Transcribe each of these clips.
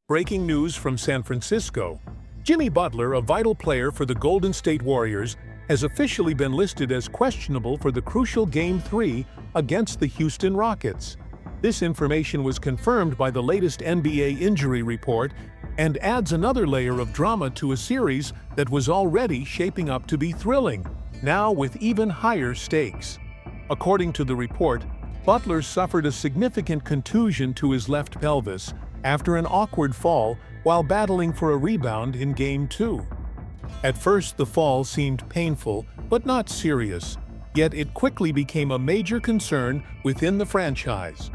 Breaking news from San Francisco. Jimmy Butler, a vital player for the Golden State Warriors, has officially been listed as questionable for the crucial Game 3 against the Houston Rockets. This information was confirmed by the latest NBA injury report and adds another layer of drama to a series that was already shaping up to be thrilling, now with even higher stakes. According to the report, Butler suffered a significant contusion to his left pelvis after an awkward fall while battling for a rebound in Game 2. At first, the fall seemed painful, but not serious, yet it quickly became a major concern within the franchise.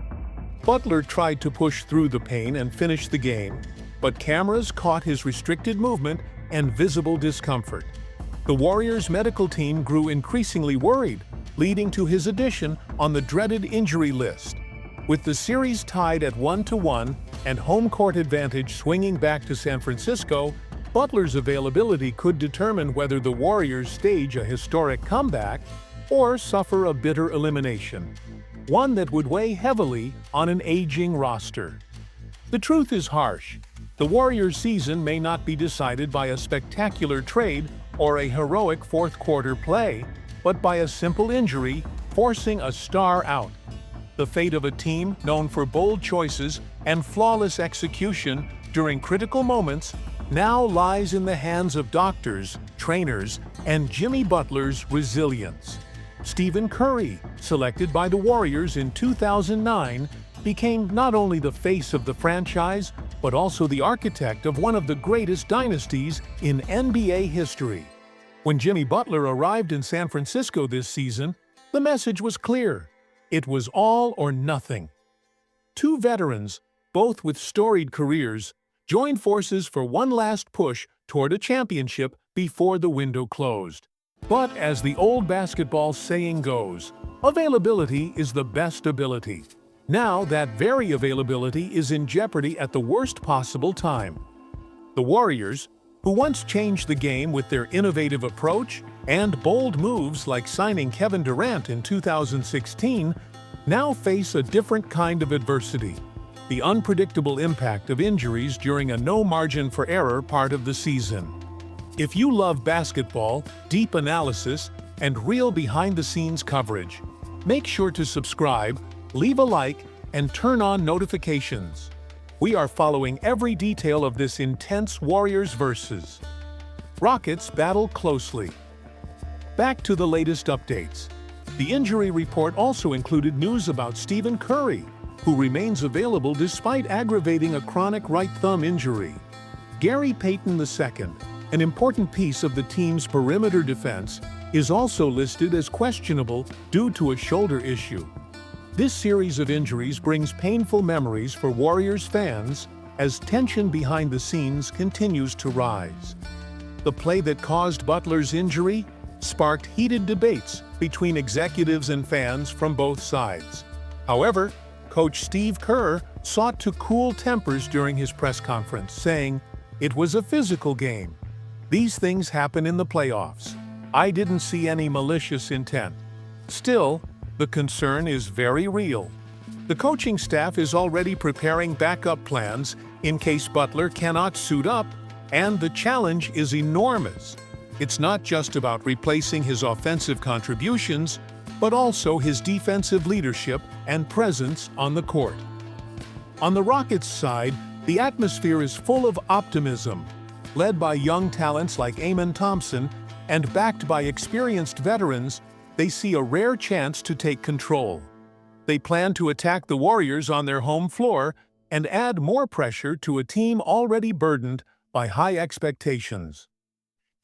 Butler tried to push through the pain and finish the game, but cameras caught his restricted movement and visible discomfort. The Warriors' medical team grew increasingly worried, leading to his addition on the dreaded injury list. With the series tied at 1-1 and home court advantage swinging back to San Francisco, Butler's availability could determine whether the Warriors stage a historic comeback or suffer a bitter elimination, one that would weigh heavily on an aging roster. The truth is harsh. The Warriors' season may not be decided by a spectacular trade or a heroic fourth-quarter play, but by a simple injury forcing a star out. The fate of a team known for bold choices and flawless execution during critical moments now lies in the hands of doctors, trainers, and Jimmy Butler's resilience. Stephen Curry, selected by the Warriors in 2009, became not only the face of the franchise, but also the architect of one of the greatest dynasties in NBA history. When Jimmy Butler arrived in San Francisco this season, the message was clear. It was all or nothing. Two veterans, both with storied careers, joined forces for one last push toward a championship before the window closed. But as the old basketball saying goes, availability is the best ability. Now that very availability is in jeopardy at the worst possible time. The Warriors, who once changed the game with their innovative approach and bold moves like signing Kevin Durant in 2016, now face a different kind of adversity: the unpredictable impact of injuries during a no-margin-for-error part of the season. If you love basketball, deep analysis, and real behind-the-scenes coverage, make sure to subscribe, leave a like, and turn on notifications. We are following every detail of this intense Warriors versus Rockets battle closely. Back to the latest updates. The injury report also included news about Stephen Curry, who remains available despite aggravating a chronic right thumb injury. Gary Payton II, an important piece of the team's perimeter defense, is also listed as questionable due to a shoulder issue. This series of injuries brings painful memories for Warriors fans as tension behind the scenes continues to rise. The play that caused Butler's injury sparked heated debates between executives and fans from both sides. However, Coach Steve Kerr sought to cool tempers during his press conference, saying, "It was a physical game. These things happen in the playoffs. I didn't see any malicious intent." Still, the concern is very real. The coaching staff is already preparing backup plans in case Butler cannot suit up, and the challenge is enormous. It's not just about replacing his offensive contributions, but also his defensive leadership and presence on the court. On the Rockets' side, the atmosphere is full of optimism. Led by young talents like Amen Thompson and backed by experienced veterans, they see a rare chance to take control. They plan to attack the Warriors on their home floor and add more pressure to a team already burdened by high expectations.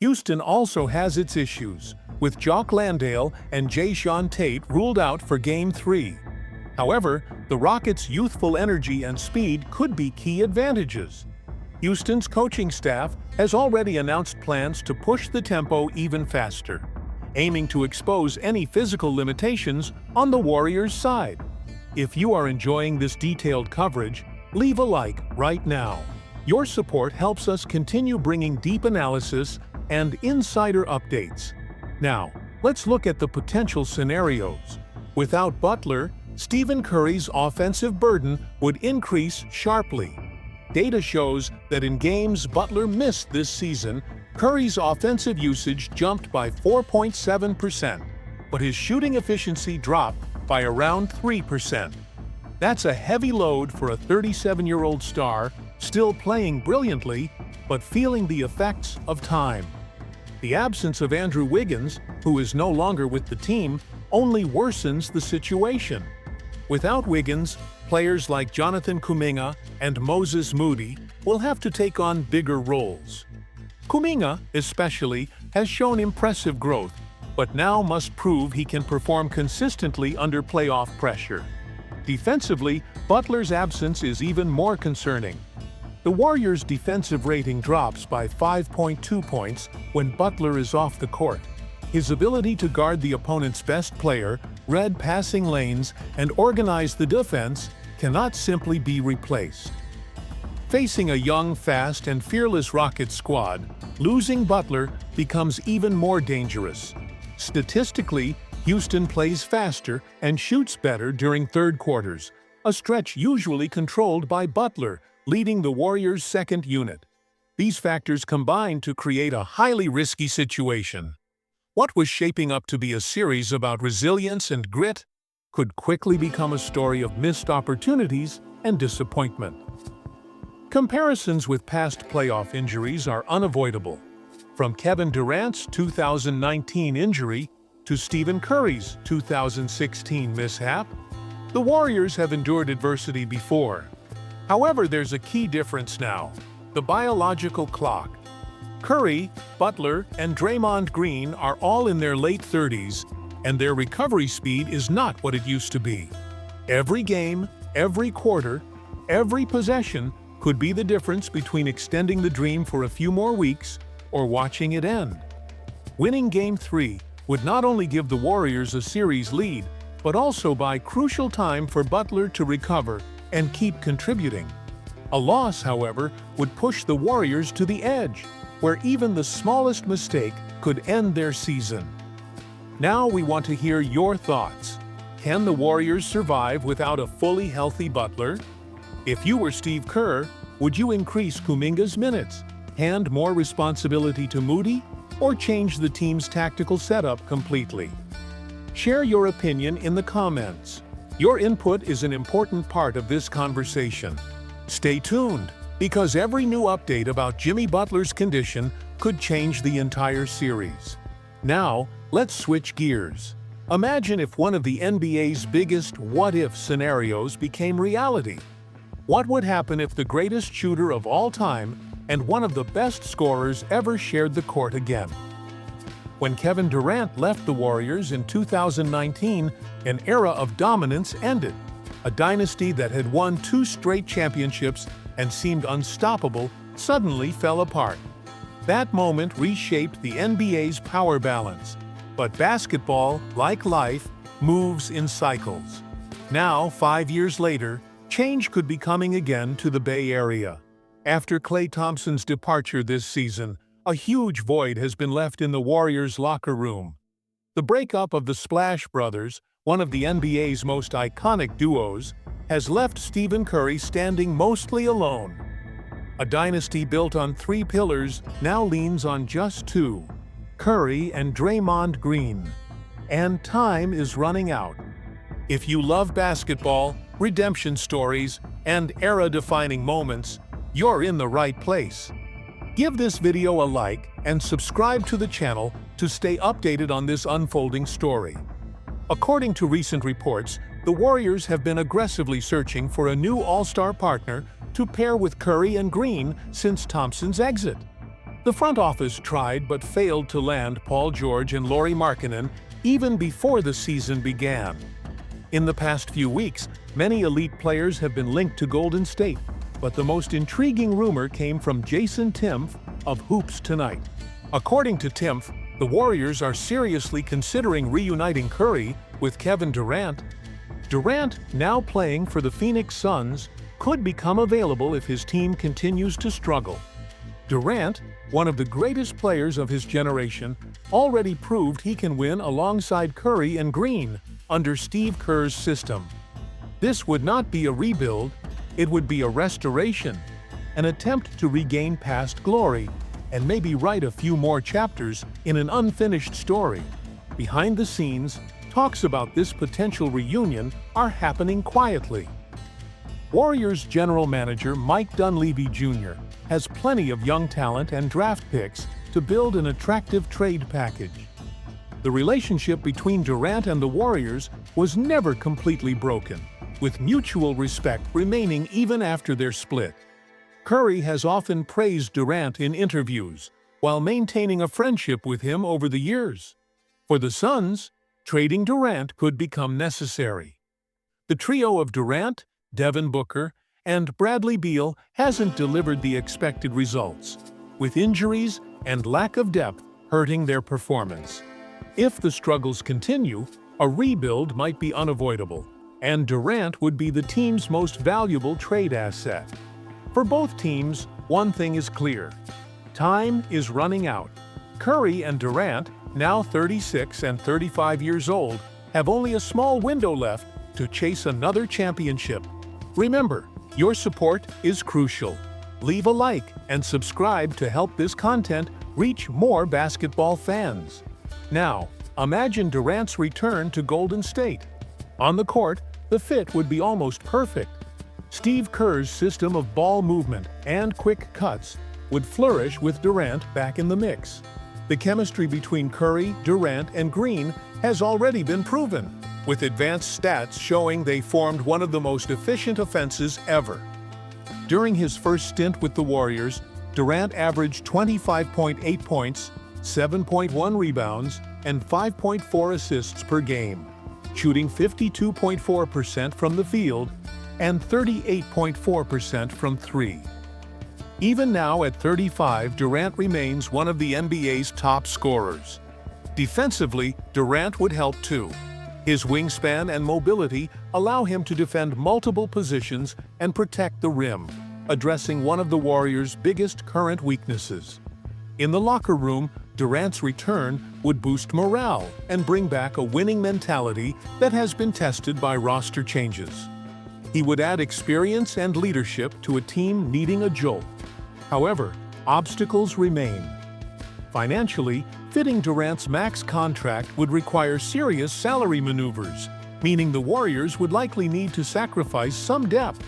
Houston also has its issues, with Jock Landale and Jae'Sean Tate ruled out for Game 3. However, the Rockets' youthful energy and speed could be key advantages. Houston's coaching staff has already announced plans to push the tempo even faster, aiming to expose any physical limitations on the Warriors' side. If you are enjoying this detailed coverage, leave a like right now. Your support helps us continue bringing deep analysis and insider updates. Now, let's look at the potential scenarios. Without Butler, Stephen Curry's offensive burden would increase sharply. Data shows that in games Butler missed this season, Curry's offensive usage jumped by 4.7%, but his shooting efficiency dropped by around 3%. That's a heavy load for a 37-year-old star still playing brilliantly, but feeling the effects of time. The absence of Andrew Wiggins, who is no longer with the team, only worsens the situation. Without Wiggins, players like Jonathan Kuminga and Moses Moody will have to take on bigger roles. Kuminga, especially, has shown impressive growth, but now must prove he can perform consistently under playoff pressure. Defensively, Butler's absence is even more concerning. The Warriors' defensive rating drops by 5.2 points when Butler is off the court. His ability to guard the opponent's best player, read passing lanes, and organize the defense cannot simply be replaced. Facing a young, fast, and fearless Rockets squad, losing Butler becomes even more dangerous. Statistically, Houston plays faster and shoots better during third quarters, a stretch usually controlled by Butler, leading the Warriors' second unit. These factors combine to create a highly risky situation. What was shaping up to be a series about resilience and grit could quickly become a story of missed opportunities and disappointment. Comparisons with past playoff injuries are unavoidable. From Kevin Durant's 2019 injury to Stephen Curry's 2016 mishap, the Warriors have endured adversity before. However, there's a key difference now: the biological clock. Curry, Butler, and Draymond Green are all in their late 30s, and their recovery speed is not what it used to be. Every game, every quarter, every possession could be the difference between extending the dream for a few more weeks or watching it end. Winning Game 3 would not only give the Warriors a series lead, but also buy crucial time for Butler to recover and keep contributing. A loss, however, would push the Warriors to the edge, where even the smallest mistake could end their season. Now we want to hear your thoughts. Can the Warriors survive without a fully healthy Butler? If you were Steve Kerr, would you increase Kuminga's minutes, hand more responsibility to Moody, or change the team's tactical setup completely? Share your opinion in the comments. Your input is an important part of this conversation. Stay tuned, because every new update about Jimmy Butler's condition could change the entire series. Now, let's switch gears. Imagine if one of the NBA's biggest what-if scenarios became reality. What would happen if the greatest shooter of all time and one of the best scorers ever shared the court again? When Kevin Durant left the Warriors in 2019, an era of dominance ended. A dynasty that had won 2 straight championships and seemed unstoppable suddenly fell apart. That moment reshaped the NBA's power balance. But basketball, like life, moves in cycles. Now, 5 years later, change could be coming again to the Bay Area. After Klay Thompson's departure this season, a huge void has been left in the Warriors' locker room. The breakup of the Splash Brothers, one of the NBA's most iconic duos, has left Stephen Curry standing mostly alone. A dynasty built on 3 pillars now leans on just 2: Curry and Draymond Green. And time is running out. If you love basketball, redemption stories, and era-defining moments, you're in the right place. Give this video a like and subscribe to the channel to stay updated on this unfolding story. According to recent reports, the Warriors have been aggressively searching for a new all-star partner to pair with Curry and Green since Thompson's exit. The front office tried but failed to land Paul George and Lauri Markkanen even before the season began. In the past few weeks, many elite players have been linked to Golden State, but the most intriguing rumor came from Jason Timpf of Hoops Tonight. According to Timpf, the Warriors are seriously considering reuniting Curry with Kevin Durant. Durant, now playing for the Phoenix Suns, could become available if his team continues to struggle. Durant, one of the greatest players of his generation, already proved he can win alongside Curry and Green under Steve Kerr's system. This would not be a rebuild, it would be a restoration, an attempt to regain past glory, and maybe write a few more chapters in an unfinished story. Behind the scenes, talks about this potential reunion are happening quietly. Warriors general manager Mike Dunleavy Jr. has plenty of young talent and draft picks to build an attractive trade package. The relationship between Durant and the Warriors was never completely broken, with mutual respect remaining even after their split. Curry has often praised Durant in interviews, while maintaining a friendship with him over the years. For the Suns, trading Durant could become necessary. The trio of Durant, Devin Booker, and Bradley Beal hasn't delivered the expected results, with injuries and lack of depth hurting their performance. If the struggles continue, a rebuild might be unavoidable, and Durant would be the team's most valuable trade asset. For both teams, one thing is clear: time is running out. Curry and Durant, now 36 and 35 years old, have only a small window left to chase another championship. Remember, your support is crucial. Leave a like and subscribe to help this content reach more basketball fans. Now, imagine Durant's return to Golden State. On the court, the fit would be almost perfect. Steve Kerr's system of ball movement and quick cuts would flourish with Durant back in the mix. The chemistry between Curry, Durant, and Green has already been proven, with advanced stats showing they formed one of the most efficient offenses ever. During his first stint with the Warriors, Durant averaged 25.8 points, 7.1 rebounds, and 5.4 assists per game, shooting 52.4% from the field and 38.4% from three. Even now at 35, Durant remains one of the NBA's top scorers. Defensively, Durant would help too. His wingspan and mobility allow him to defend multiple positions and protect the rim, addressing one of the Warriors' biggest current weaknesses. In the locker room, Durant's return would boost morale and bring back a winning mentality that has been tested by roster changes. He would add experience and leadership to a team needing a jolt. However, obstacles remain. Financially, fitting Durant's max contract would require serious salary maneuvers, meaning the Warriors would likely need to sacrifice some depth.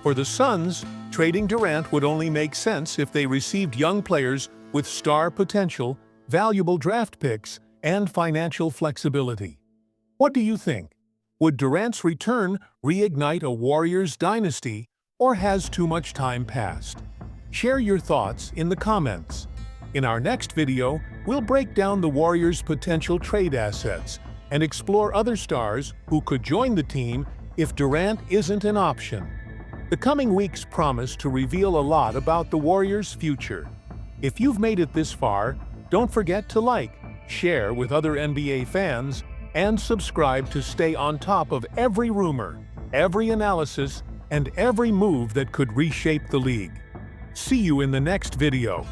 For the Suns, trading Durant would only make sense if they received young players with star potential, valuable draft picks, and financial flexibility. What do you think? Would Durant's return reignite a Warriors dynasty, or has too much time passed? Share your thoughts in the comments. In our next video, we'll break down the Warriors' potential trade assets and explore other stars who could join the team if Durant isn't an option. The coming weeks promise to reveal a lot about the Warriors' future. If you've made it this far, don't forget to like, share with other NBA fans, and subscribe to stay on top of every rumor, every analysis, and every move that could reshape the league. See you in the next video.